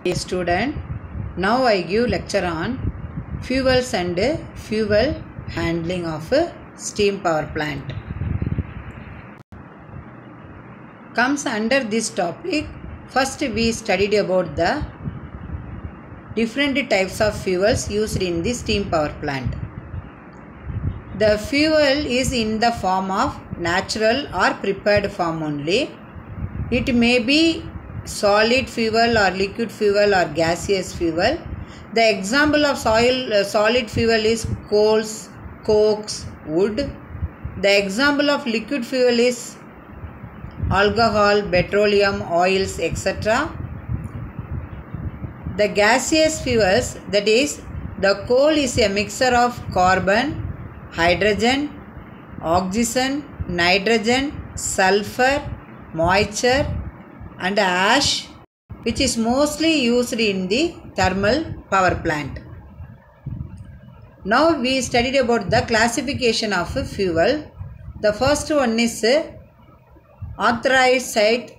A student. Now I give lecture on fuels and fuel handling of a steam power plant. Comes under this topic. First we studied about the different types of fuels used in the steam power plant. The fuel is in the form of natural or prepared form only. It may be solid fuel or liquid fuel or gaseous fuel. The example of solid fuel is coals, cokes, wood. The example of liquid fuel is alcohol, petroleum, oils, etc. The gaseous fuels, that is, the coal is a mixture of carbon, hydrogen, oxygen, nitrogen, sulfur, moisture and ash, which is mostly used in the thermal power plant. Now we studied about the classification of fuel. The first one is anthracite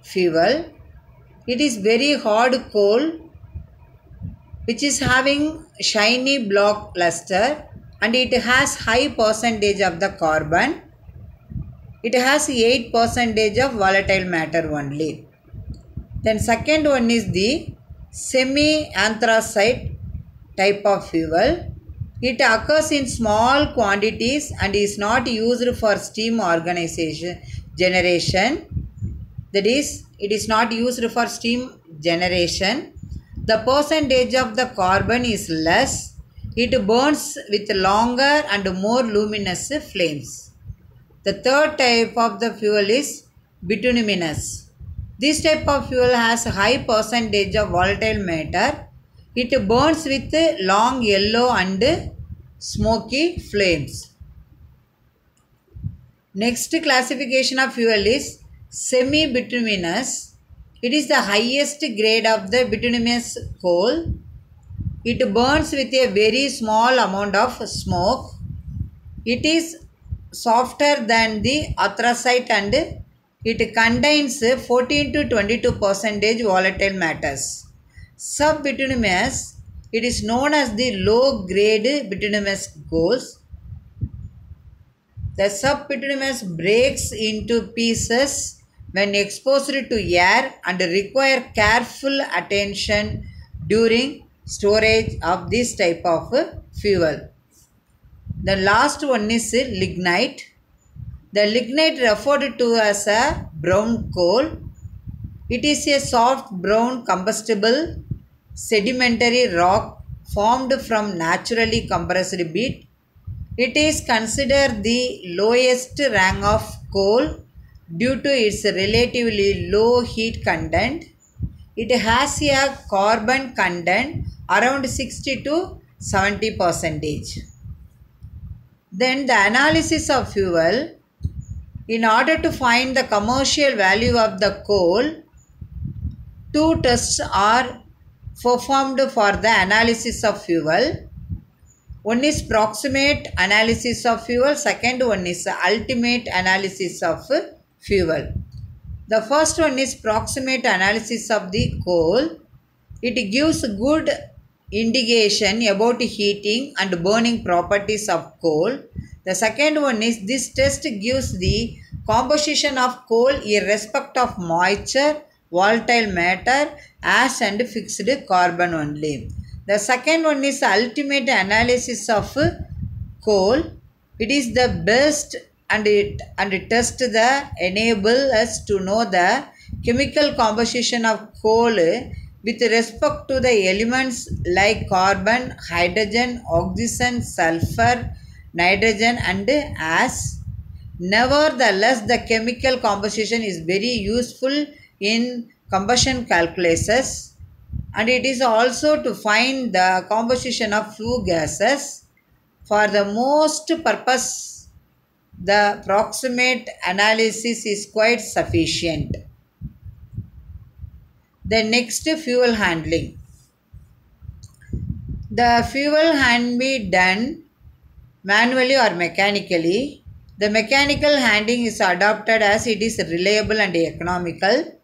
fuel. It is very hard coal which is having shiny black luster and it has high percentage of the carbon. It has 8% of volatile matter only. Then second one is the semi-anthracite type of fuel. It occurs in small quantities and is not used for steam generation. That is, it is not used for steam generation. The percentage of the carbon is less. It burns with longer and more luminous flames. The third type of the fuel is bituminous. This type of fuel has a high percentage of volatile matter. It burns with long yellow and smoky flames. Next classification of fuel is semi-bituminous. It is the highest grade of the bituminous coal. It burns with a very small amount of smoke. It is softer than the anthracite and it contains 14 to 22% volatile matters. Sub-bituminous, it is known as the low grade bituminous coals. The sub-bituminous breaks into pieces when exposed to air and require careful attention during storage of this type of fuel. The last one is lignite. The lignite referred to as a brown coal. It is a soft brown combustible sedimentary rock formed from naturally compressed peat. It is considered the lowest rank of coal due to its relatively low heat content. It has a carbon content around 60 to 70%. Then the analysis of fuel. In order to find the commercial value of the coal, two tests are performed for the analysis of fuel. One is proximate analysis of fuel, second one is ultimate analysis of fuel. The first one is proximate analysis of the coal. It gives good indication about heating and burning properties of coal. The second one is this test gives the composition of coal irrespective of moisture, volatile matter, ash and fixed carbon only. The second one is ultimate analysis of coal. It is the best and test the enable us to know the chemical composition of coal with respect to the elements like carbon, hydrogen, oxygen, sulfur, nitrogen and ash. Nevertheless, the chemical composition is very useful in combustion calculators and it is also to find the composition of flue gases. For the most purpose, the proximate analysis is quite sufficient. The next, fuel handling. The fuel can be done manually or mechanically. The mechanical handling is adopted as it is reliable and economical.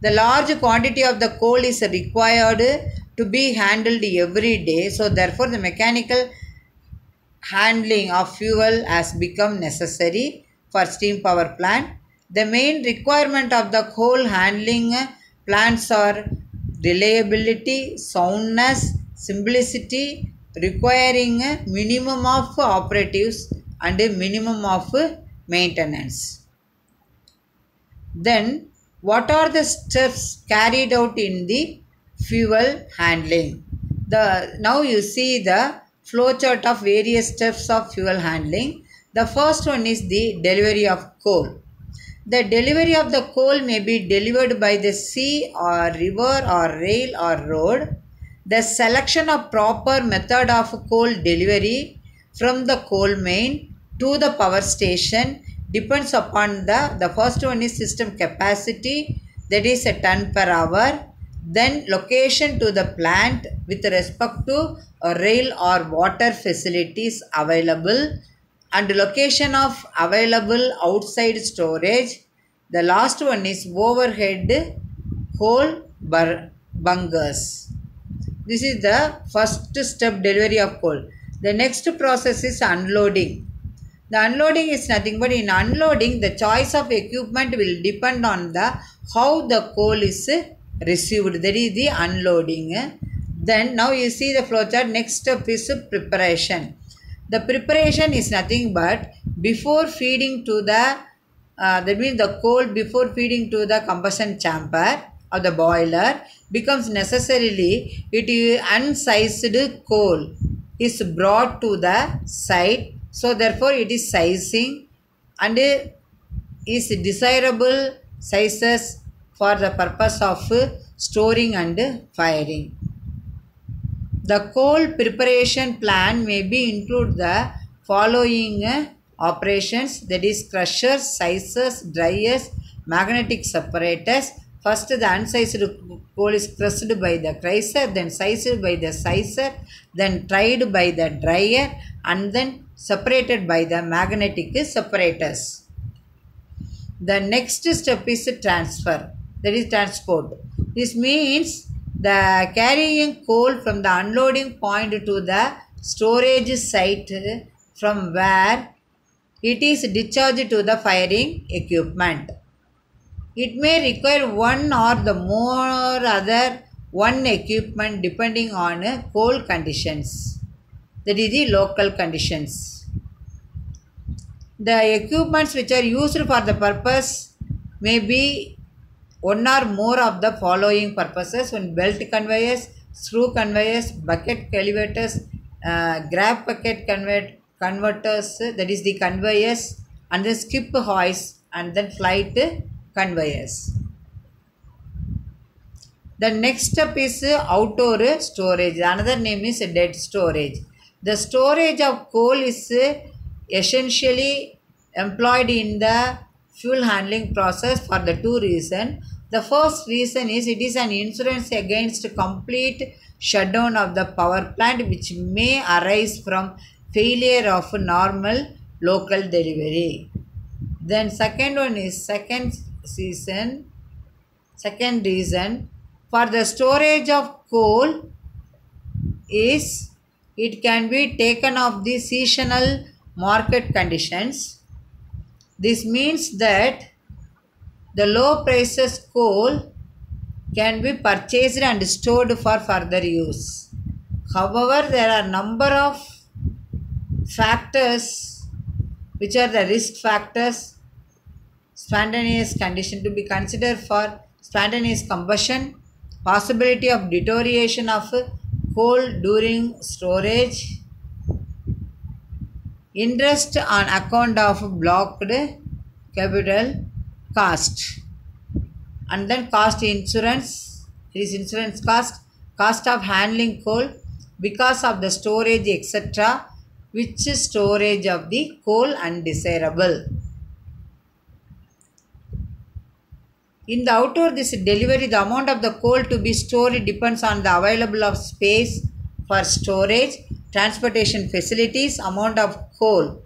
The large quantity of the coal is required to be handled every day, so therefore the mechanical handling of fuel has become necessary for steam power plant. The main requirement of the coal handling plants are reliability, soundness, simplicity, requiring a minimum of operatives and a minimum of maintenance. Then, what are the steps carried out in the fuel handling? Now you see the flowchart of various steps of fuel handling. The first one is the delivery of coal. The delivery of the coal may be delivered by the sea or river or rail or road. The selection of proper method of coal delivery from the coal mine to the power station depends upon the first one is system capacity, that is a ton per hour. Then location to the plant with respect to rail or water facilities available, and location of available outside storage. The last one is overhead coal bunkers. This is the first step, delivery of coal. The next process is unloading. The unloading is nothing but in unloading the choice of equipment will depend on the how the coal is received. That is the unloading. Then now you see the flowchart. Next step is preparation. The preparation is nothing but before feeding to the that means the coal before feeding to the combustion chamber or the boiler becomes necessarily it is unsized coal is brought to the site. So therefore it is sizing and is desirable sizes for the purpose of storing and firing. The coal preparation plan may be include the following operations, that is crushers, sizers, dryers, magnetic separators. First the unsized coal is crushed by the crusher, then sized by the sizer, then dried by the dryer, and then separated by the magnetic separators. The next step is transfer, that is transport. This means the carrying coal from the unloading point to the storage site from where it is discharged to the firing equipment. It may require one or the more other one equipment depending on coal conditions, that is the local conditions. The equipments which are used for the purpose may be one or more of the following purposes: one, belt conveyors, screw conveyors, bucket elevators, grab bucket converters, that is the conveyors, and then skip hoist, and then flight conveyors. The next step is outdoor storage. Another name is dead storage. The storage of coal is essentially employed in the fuel handling process for the two reasons. The first reason is it is an insurance against complete shutdown of the power plant which may arise from failure of normal local delivery. Then second reason for the storage of coal is it can be taken off the seasonal market conditions. This means that the low prices coal can be purchased and stored for further use. However, there are number of factors which are the risk factors, spontaneous condition to be considered for spontaneous combustion, possibility of deterioration of coal during storage, interest on account of blocked capital cost, and then cost insurance, it is insurance cost of handling coal because of the storage etc., which storage of the coal undesirable. In the outdoor this delivery, the amount of the coal to be stored depends on the available of space for storage, transportation facilities, amount of coal.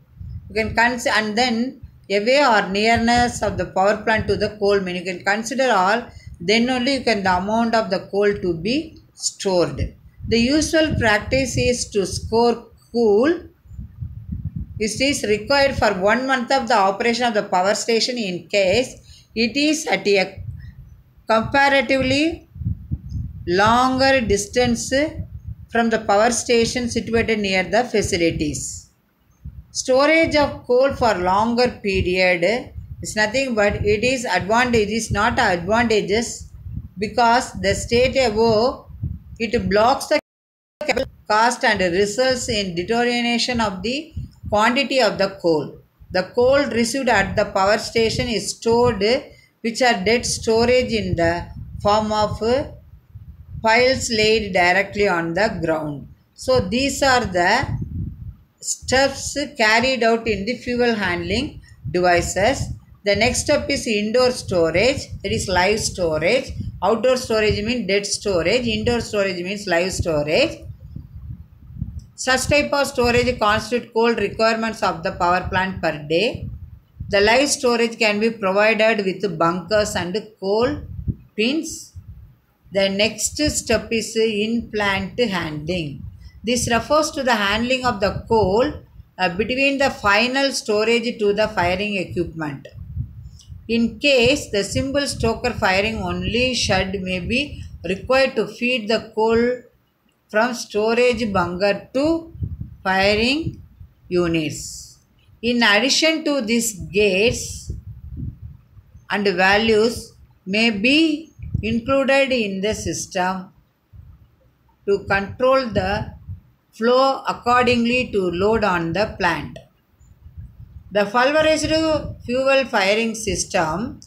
You can consider, and then away or nearness of the power plant to the coal mine. You can consider all then only you can the amount of the coal to be stored. The usual practice is to store coal. This is required for 1 month of the operation of the power station in case it is at a comparatively longer distance from the power station situated near the facilities. Storage of coal for longer period is nothing but it is advantages, not advantages, because the state above it blocks the cost and results in deterioration of the quantity of the coal. The coal received at the power station is stored, which are dead storage in the form of piles laid directly on the ground. So these are the steps carried out in the fuel handling devices. The next step is indoor storage, that is live storage. Outdoor storage means dead storage, indoor storage means live storage. Such type of storage constitute coal requirements of the power plant per day. The live storage can be provided with bunkers and coal pins. The next step is in-plant handling. This refers to the handling of the coal between the final storage to the firing equipment. In case the simple stoker firing only shed may be required to feed the coal from storage bunker to firing units. In addition to these gates and values may be included in the system to control the flow accordingly to load on the plant. The pulverized fuel firing system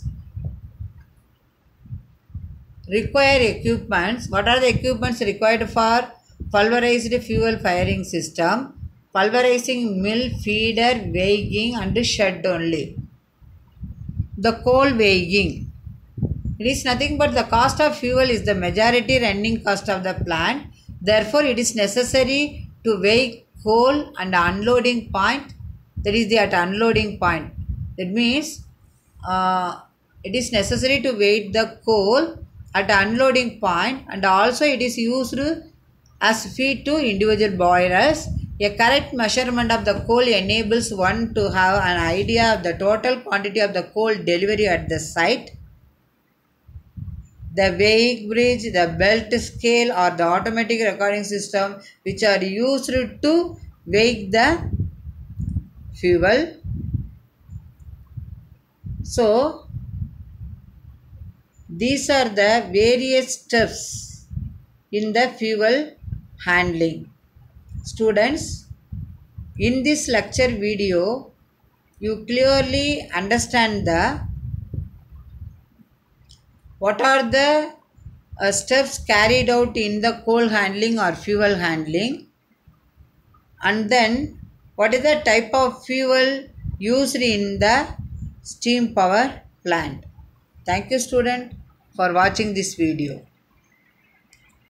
require equipments. What are the equipments required for pulverized fuel firing system? Pulverizing mill, feeder, weighing and shed only. The coal weighing. It is nothing but the cost of fuel is the majority running cost of the plant. Therefore, it is necessary to weigh coal and unloading point. That is the at unloading point. That means it is necessary to weigh the coal at unloading point, and also it is used as feed to individual boilers. A correct measurement of the coal enables one to have an idea of the total quantity of the coal delivery at the site. The weighing bridge, the belt scale or the automatic recording system which are used to weigh the fuel. So these are the various steps in the fuel handling. Students, in this lecture video, you clearly understand what are the steps carried out in the coal handling or fuel handling, and then what is the type of fuel used in the steam power plant. Thank you, student, for watching this video.